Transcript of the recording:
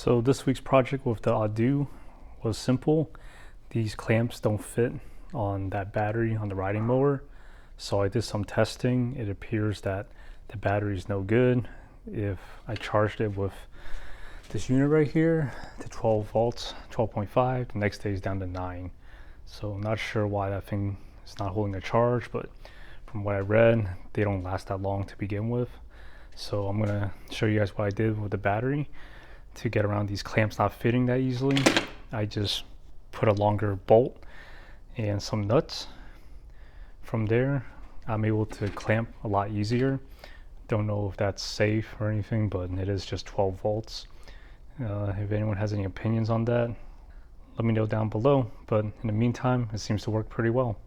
So this week's project with the Adu was simple. These clamps don't fit on that battery on the riding mower. So I did some testing. It appears that the battery is no good. If I charged it with this unit right here to 12 volts, 12.5, the next day is down to 9. So I'm not sure why that thing is not holding a charge, but from what I read, they don't last that long to begin with. So I'm gonna show you guys what I did with the battery to get around these clamps not fitting that easily. I just put a longer bolt and some nuts. From there, I'm able to clamp a lot easier. Don't know if that's safe or anything, but it is just 12 volts. If anyone has any opinions on that, let me know down below. But in the meantime, it seems to work pretty well.